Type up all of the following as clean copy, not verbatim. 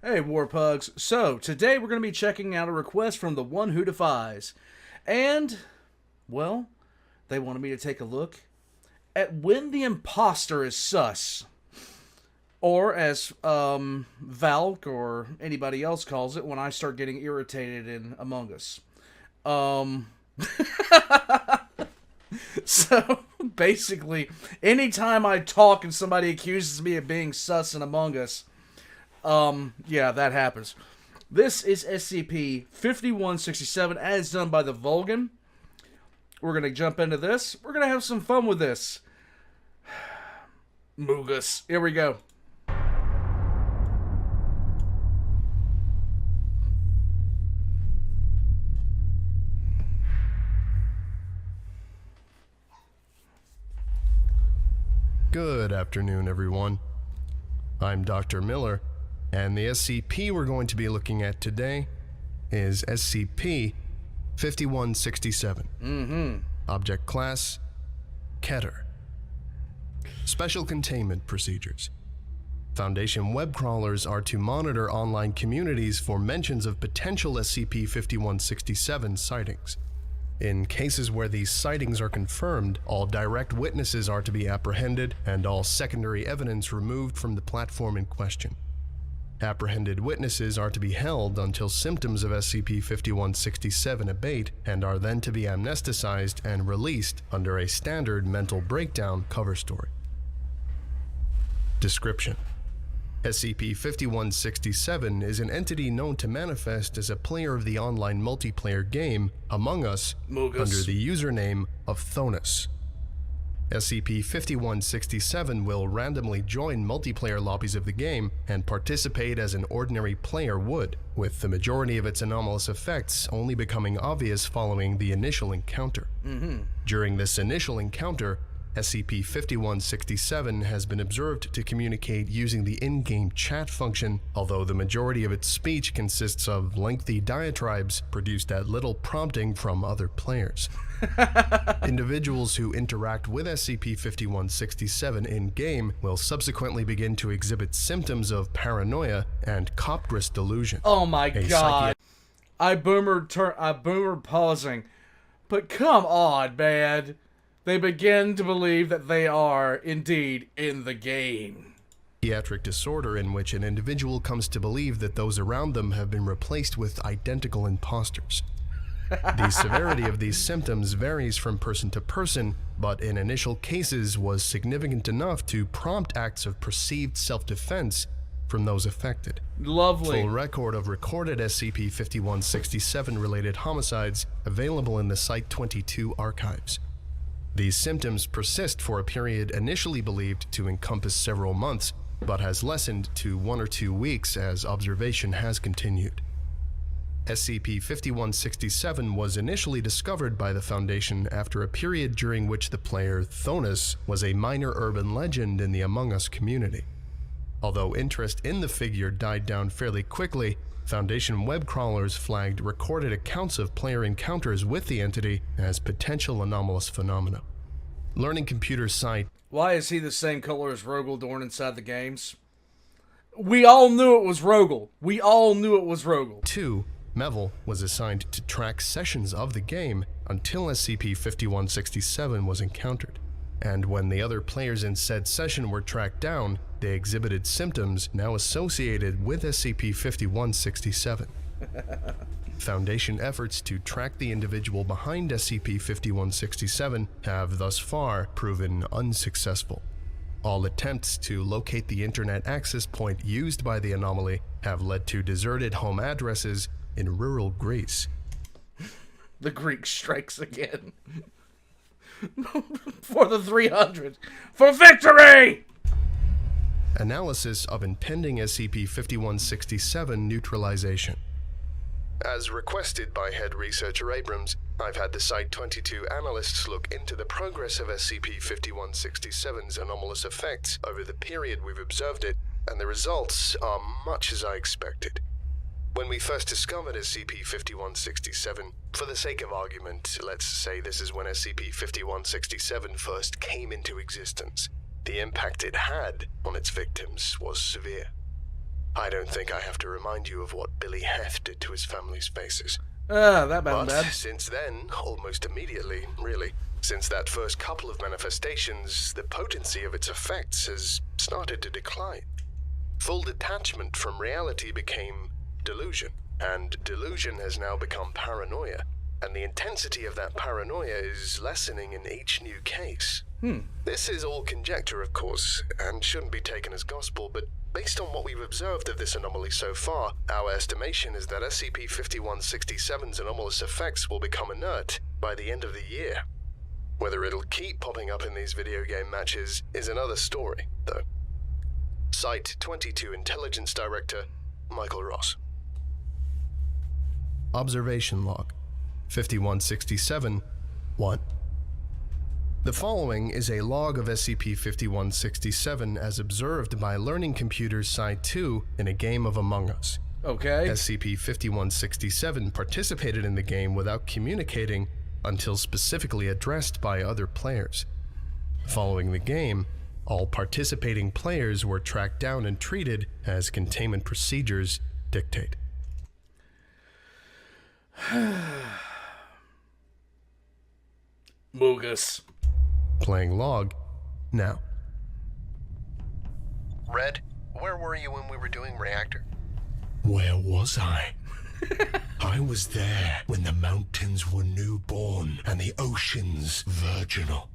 Hey, Warpugs. So, today we're going to be checking out a request from the One Who Defies. And, well, they wanted me to take a look at when the imposter is sus. Or, as Valk or anybody else calls it, when I start getting irritated in Among Us. So, basically, anytime I talk and somebody accuses me of being sus in Among Us, yeah, that happens. This is SCP-5167 as done by TheVolgun. We're going to jump into this. We're going to have some fun with this. Moogus. Here we go. Good afternoon, everyone. I'm Dr. Miller, and the SCP we're going to be looking at today is SCP-5167. Object Class, Keter. Special Containment Procedures. Foundation web crawlers are to monitor online communities for mentions of potential SCP-5167 sightings. In cases where these sightings are confirmed, all direct witnesses are to be apprehended and all secondary evidence removed from the platform in question. Apprehended witnesses are to be held until symptoms of SCP-5167 abate and are then to be amnesticized and released under a standard mental breakdown cover story. Description: SCP-5167 is an entity known to manifest as a player of the online multiplayer game Among Us under the username of Thonus. SCP-5167 will randomly join multiplayer lobbies of the game and participate as an ordinary player would, with the majority of its anomalous effects only becoming obvious following the initial encounter. During this initial encounter, SCP-5167 has been observed to communicate using the in-game chat function, although the majority of its speech consists of lengthy diatribes produced at little prompting from other players. Individuals who interact with SCP-5167 in-game will subsequently begin to exhibit symptoms of paranoia and copgress delusion. Oh my god. I boomered pausing. But come on, man. They begin to believe that they are, indeed, in the game. Psychiatric disorder in which an individual comes to believe that those around them have been replaced with identical imposters. The severity of these symptoms varies from person to person, but in initial cases was significant enough to prompt acts of perceived self-defense from those affected. Lovely. Full record of recorded SCP-5167 related homicides available in the Site-22 archives. These symptoms persist for a period initially believed to encompass several months, but has lessened to 1 or 2 weeks as observation has continued. SCP-5167 was initially discovered by the Foundation after a period during which the player Thonus was a minor urban legend in the Among Us community. Although interest in the figure died down fairly quickly, Foundation web crawlers flagged recorded accounts of player encounters with the entity as potential anomalous phenomena. Learning computer site. Why is he the same color as Rogel Dorn inside the games? We all knew it was Rogel. 2. Mevel was assigned to track sessions of the game until SCP-5167 was encountered. And when the other players in said session were tracked down, they exhibited symptoms now associated with SCP-5167. Foundation efforts to track the individual behind SCP-5167 have thus far proven unsuccessful. All attempts to locate the internet access point used by the anomaly have led to deserted home addresses in rural Greece. The Greek strikes again. For the 300. For victory! Analysis of impending SCP-5167 neutralization. As requested by Head Researcher Abrams, I've had the Site-22 analysts look into the progress of SCP-5167's anomalous effects over the period we've observed it, and the results are much as I expected. When we first discovered SCP-5167, for the sake of argument, let's say this is when SCP-5167 first came into existence. The impact it had on its victims was severe. I don't think I have to remind you of what Billy Heth did to his family's faces. That But bad. since then, almost immediately, really, since that first couple of manifestations, the potency of its effects has started to decline. Full detachment from reality became delusion, and delusion has now become paranoia, and the intensity of that paranoia is lessening in each new case. This is all conjecture, of course, and shouldn't be taken as gospel, but based on what we've observed of this anomaly so far, our estimation is that SCP-5167's anomalous effects will become inert by the end of the year. Whether it'll keep popping up in these video game matches is another story, though. Site-22 Intelligence Director, Michael Ross. Observation Log 5167-1. The following is a log of SCP-5167 as observed by Learning Computers Site-2 in a game of Among Us. Okay. SCP-5167 participated in the game without communicating until specifically addressed by other players. Following the game, all participating players were tracked down and treated as containment procedures dictate. Moogus. Playing log now. Red, where were you when we were doing reactor? Where was I? I was there when the mountains were newborn and the oceans virginal.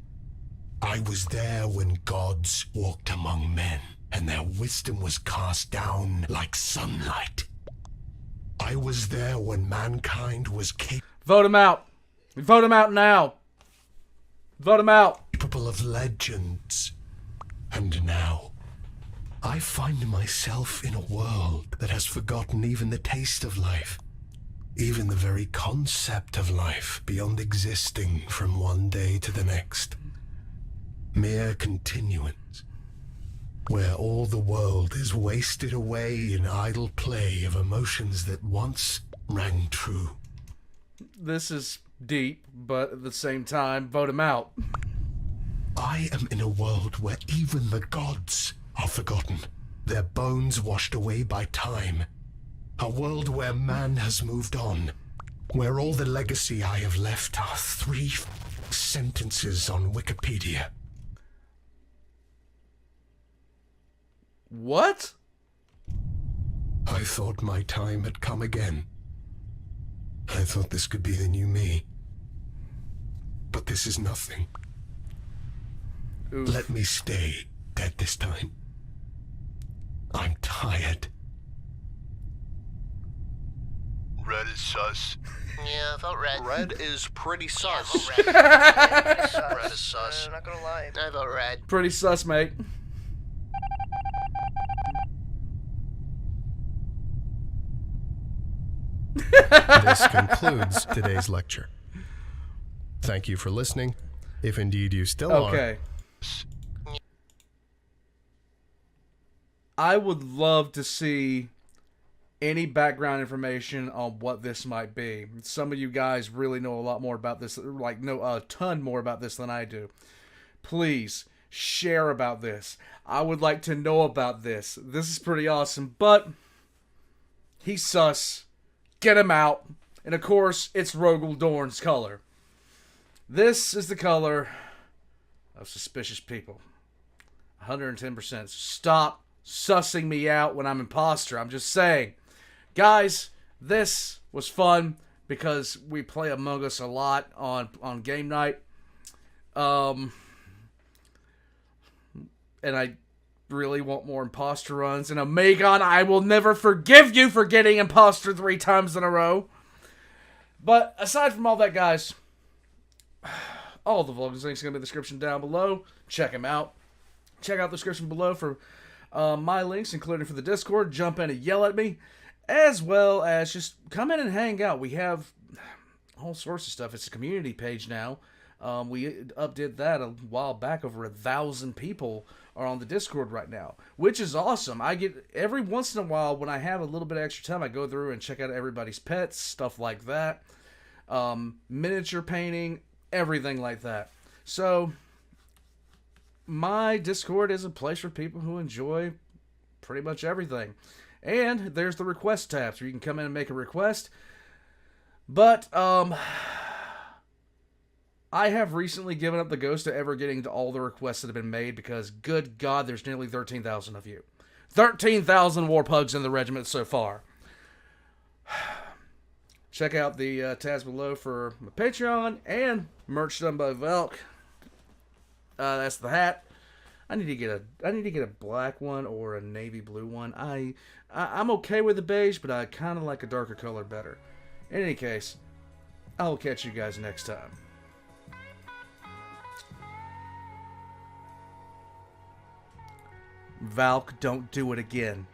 I was there when gods walked among men and their wisdom was cast down like sunlight. I was there when mankind was Vote him out. Vote him out now. Vote him out. capable of legends. And now, I find myself in a world that has forgotten even the taste of life, even the very concept of life beyond existing from one day to the next. Mere continuance, where all the world is wasted away in idle play of emotions that once rang true. This is deep, but at the same time, vote him out. I am in a world where even the gods are forgotten, their bones washed away by time. A world where man has moved on, where all the legacy I have left are 3 sentences on Wikipedia. What? I thought my time had come again. I thought this could be the new me. But this is nothing. Oof. Let me stay dead this time. I'm tired. Red is sus. Yeah, vote red. Red is pretty Yeah, sus. vote red. Red is sus. I'm not gonna lie. I vote red. Pretty sus, mate. This concludes today's lecture. Thank you for listening, if indeed you still are. Okay. I would love to see any background information on what this might be. Some of you guys really know a lot more about this, like know a ton more about this than I do. Please share about this. I would like to know about this. This is pretty awesome, but he's sus. Get him out. And of course, it's Rogel Dorn's color. This is the color of suspicious people. 110%. Stop sussing me out when I'm imposter. I'm just saying. Guys, this was fun because we play Among Us a lot on game night. And I really want more imposter runs. And Omegon, I will never forgive you for getting imposter 3 times in a row. But aside from all that, guys, all the Vulgun links are going to be in the description down below. Check them out. Check out the description below for my links, including for the Discord. Jump in and yell at me, as well as just come in and hang out. We have all sorts of stuff. It's a community page now. We updid that a while back. Over 1,000 people are on the Discord right now, which is awesome. I get every once in a while when I have a little bit of extra time, I go through and check out everybody's pets, stuff like that, miniature painting, everything like that. So my Discord is a place for people who enjoy pretty much everything. And there's the request tab, so you can come in and make a request. But, I have recently given up the ghost of ever getting to all the requests that have been made because, good God, there's nearly 13,000 of you. 13,000 war pugs in the regiment so far. Check out the tabs below for my Patreon and merch done by Valk. That's the hat. I need to get a black one or a navy blue one. I'm okay with the beige, but I kind of like a darker color better. In any case, I'll catch you guys next time. Valk, don't do it again.